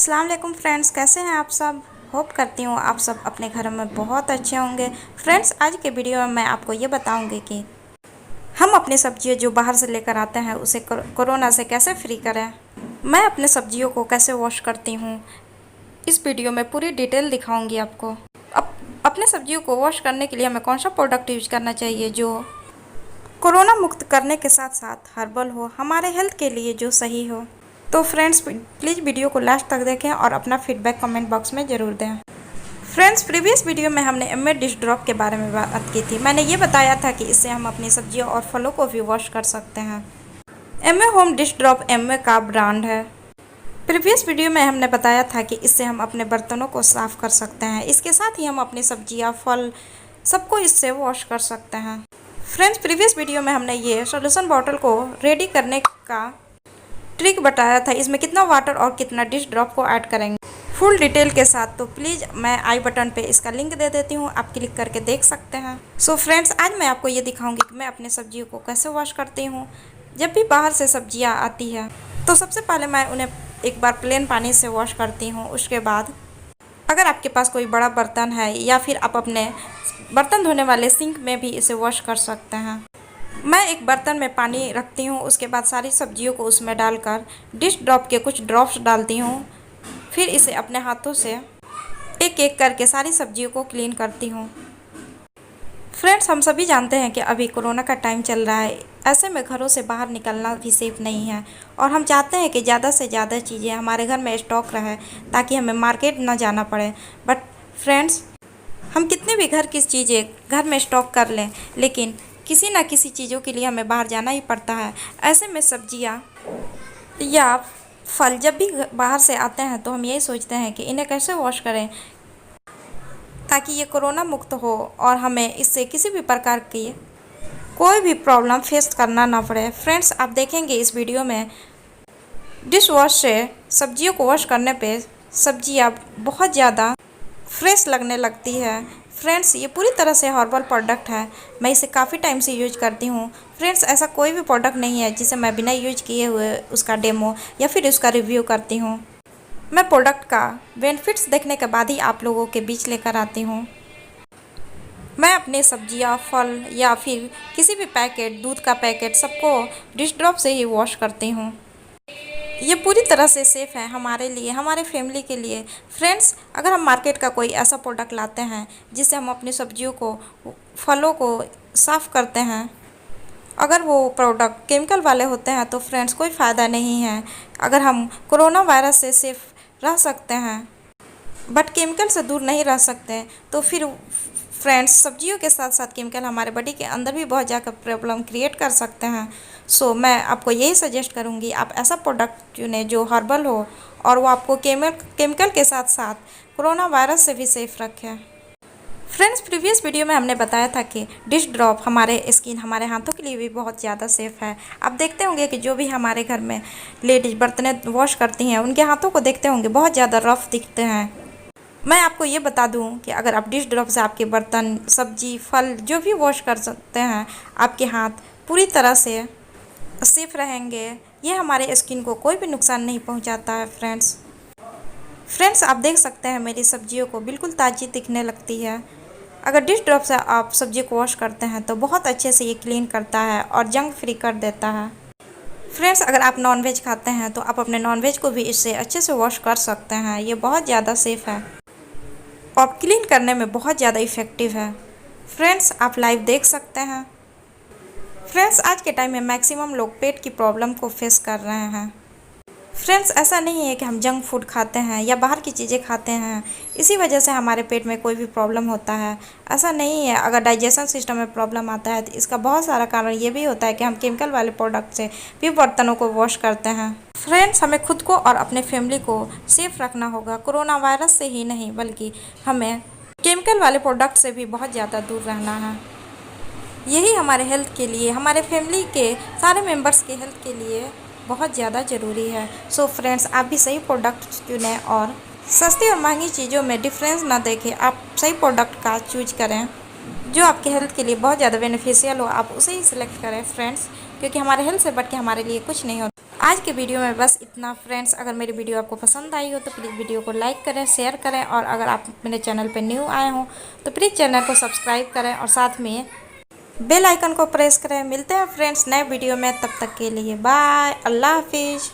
अस्सलाम वालेकुम फ्रेंड्स, कैसे हैं आप सब। होप करती हूँ आप सब अपने घरों में बहुत अच्छे होंगे। फ्रेंड्स, आज के वीडियो में मैं आपको ये बताऊंगी कि हम अपनी सब्जियाँ जो बाहर से लेकर आते हैं उसे कोरोना से कैसे फ्री करें। मैं अपने सब्जियों को कैसे वॉश करती हूँ, इस वीडियो में पूरी डिटेल दिखाऊंगी आपको। अपने सब्जियों को वॉश करने के लिए हमें कौन सा प्रोडक्ट यूज करना चाहिए जो कोरोना मुक्त करने के साथ साथ हर्बल हो, हमारे हेल्थ के लिए जो सही हो। तो फ्रेंड्स, प्लीज़ वीडियो को लास्ट तक देखें और अपना फीडबैक कमेंट बॉक्स में ज़रूर दें। फ्रेंड्स, प्रीवियस वीडियो में हमने एमवे डिश ड्रॉप के बारे में बात की थी। मैंने ये बताया था कि इससे हम अपनी सब्जियों और फलों को भी वॉश कर सकते हैं। Amway home dish drop Amway का ब्रांड है। प्रीवियस वीडियो में हमने बताया था कि इससे हम अपने बर्तनों को साफ़ कर सकते हैं। इसके साथ ही हम अपनी सब्जियाँ, फल सबको इससे वॉश कर सकते हैं। फ्रेंड्स, प्रीवियस वीडियो में हमने ये सॉल्यूशन बॉटल को रेडी करने का ट्रिक बताया था। इसमें कितना वाटर और कितना डिश ड्रॉप को ऐड करेंगे फुल डिटेल के साथ। तो प्लीज़ मैं आई बटन पे इसका लिंक दे देती हूँ, आप क्लिक करके देख सकते हैं। सो फ्रेंड्स, आज मैं आपको ये दिखाऊंगी कि मैं अपनी सब्जियों को कैसे वॉश करती हूँ। जब भी बाहर से सब्जियाँ आती है तो सबसे पहले मैं उन्हें एक बार प्लेन पानी से वॉश करती हूँ। उसके बाद अगर आपके पास कोई बड़ा बर्तन है या फिर आप अपने बर्तन धोने वाले सिंक में भी इसे वॉश कर सकते हैं। मैं एक बर्तन में पानी रखती हूँ, उसके बाद सारी सब्जियों को उसमें डालकर डिश ड्रॉप के कुछ ड्रॉप्स डालती हूँ। फिर इसे अपने हाथों से एक एक करके सारी सब्जियों को क्लीन करती हूँ। फ्रेंड्स, हम सभी जानते हैं कि अभी कोरोना का टाइम चल रहा है। ऐसे में घरों से बाहर निकलना भी सेफ नहीं है और हम चाहते हैं कि ज़्यादा से ज़्यादा चीज़ें हमारे घर में स्टॉक रहे ताकि हमें मार्केट ना जाना पड़े। बट फ्रेंड्स, हम कितने भी घर की चीज़ें घर में स्टॉक कर लें, लेकिन किसी ना किसी चीज़ों के लिए हमें बाहर जाना ही पड़ता है। ऐसे में सब्जियां या फल जब भी बाहर से आते हैं तो हम यही सोचते हैं कि इन्हें कैसे वॉश करें ताकि ये कोरोना मुक्त हो और हमें इससे किसी भी प्रकार की कोई भी प्रॉब्लम फेस करना ना पड़े। फ्रेंड्स, आप देखेंगे इस वीडियो में डिश वॉश से सब्जियों को वॉश करने पे सब्जियां बहुत ज़्यादा फ्रेश लगने लगती है। फ्रेंड्स, ये पूरी तरह से हर्बल प्रोडक्ट है। मैं इसे काफ़ी टाइम से यूज करती हूँ। फ्रेंड्स, ऐसा कोई भी प्रोडक्ट नहीं है जिसे मैं बिना यूज किए हुए उसका डेमो या फिर उसका रिव्यू करती हूँ। मैं प्रोडक्ट का बेनिफिट्स देखने के बाद ही आप लोगों के बीच लेकर आती हूँ। मैं अपने सब्जियाँ, फल या फिर किसी भी पैकेट, दूध का पैकेट सबको डिश ड्रॉप से ही वॉश करती हूँ। ये पूरी तरह से सेफ़ है हमारे लिए, हमारे फैमिली के लिए। फ्रेंड्स, अगर हम मार्केट का कोई ऐसा प्रोडक्ट लाते हैं जिससे हम अपनी सब्जियों को, फलों को साफ़ करते हैं, अगर वो प्रोडक्ट केमिकल वाले होते हैं तो फ्रेंड्स कोई फ़ायदा नहीं है। अगर हम कोरोना वायरस से सेफ रह सकते हैं बट केमिकल से दूर नहीं रह सकते तो फिर फ्रेंड्स सब्जियों के साथ साथ केमिकल हमारे बॉडी के अंदर भी बहुत ज़्यादा प्रॉब्लम क्रिएट कर सकते हैं। सो मैं आपको यही सजेस्ट करूँगी, आप ऐसा प्रोडक्ट चुनें जो हर्बल हो और वो आपको केमिकल के साथ साथ कोरोना वायरस से भी सेफ रखे। फ्रेंड्स, प्रीवियस वीडियो में हमने बताया था कि डिश ड्रॉप हमारे स्किन, हमारे हाथों के लिए भी बहुत ज़्यादा सेफ़ है। आप देखते होंगे कि जो भी हमारे घर में लेडीज बर्तन वॉश करती हैं उनके हाथों को देखते होंगे बहुत ज़्यादा रफ दिखते हैं। मैं आपको ये बता दूं कि अगर आप डिश ड्रॉप से आपके बर्तन, सब्जी, फल जो भी वॉश कर सकते हैं, आपके हाथ पूरी तरह से सेफ रहेंगे। ये हमारे स्किन को कोई भी नुकसान नहीं पहुंचाता है। फ्रेंड्स, आप देख सकते हैं मेरी सब्जियों को बिल्कुल ताज़ी दिखने लगती है। अगर डिश ड्रॉप से आप सब्जी को वॉश करते हैं तो बहुत अच्छे से ये क्लीन करता है और जंग फ्री कर देता है। फ्रेंड्स, अगर आप नॉनवेज खाते हैं तो आप अपने नॉनवेज को भी इससे अच्छे से वॉश कर सकते हैं। ये बहुत ज़्यादा सेफ़ है और क्लीन करने में बहुत ज़्यादा इफ़ेक्टिव है। फ्रेंड्स, आप लाइव देख सकते हैं। फ्रेंड्स, आज के टाइम में मैक्सिमम लोग पेट की प्रॉब्लम को फेस कर रहे हैं। फ्रेंड्स, ऐसा नहीं है कि हम जंक फूड खाते हैं या बाहर की चीज़ें खाते हैं इसी वजह से हमारे पेट में कोई भी प्रॉब्लम होता है, ऐसा नहीं है। अगर डाइजेशन सिस्टम में प्रॉब्लम आता है तो इसका बहुत सारा कारण ये भी होता है कि हम केमिकल वाले प्रोडक्ट से भी बर्तनों को वॉश करते हैं। फ्रेंड्स, हमें खुद को और अपने फैमिली को सेफ रखना होगा, कोरोना वायरस से ही नहीं बल्कि हमें केमिकल वाले प्रोडक्ट से भी बहुत ज़्यादा दूर रहना है। यही हमारे हेल्थ के लिए, हमारे फैमिली के सारे मेंबर्स के हेल्थ के लिए बहुत ज़्यादा ज़रूरी है। सो फ्रेंड्स, आप भी सही प्रोडक्ट चुनें और सस्ती और महंगी चीज़ों में डिफरेंस ना देखें। आप सही प्रोडक्ट का चूज करें जो आपके हेल्थ के लिए बहुत ज़्यादा बेनिफिशियल हो, आप उसे ही सिलेक्ट करें फ्रेंड्स, क्योंकि हमारे हेल्थ से बढ़ के हमारे लिए कुछ नहीं होता। आज के वीडियो में बस इतना फ्रेंड्स। अगर मेरी वीडियो आपको पसंद आई हो तो प्लीज़ वीडियो को लाइक करें, शेयर करें, और अगर आप मेरे चैनल पर न्यू आए हों तो प्लीज़ चैनल को सब्सक्राइब करें और साथ में बेल आइकन को प्रेस करें। मिलते हैं फ्रेंड्स नए वीडियो में, तब तक के लिए बाय, अल्लाह हाफिज़।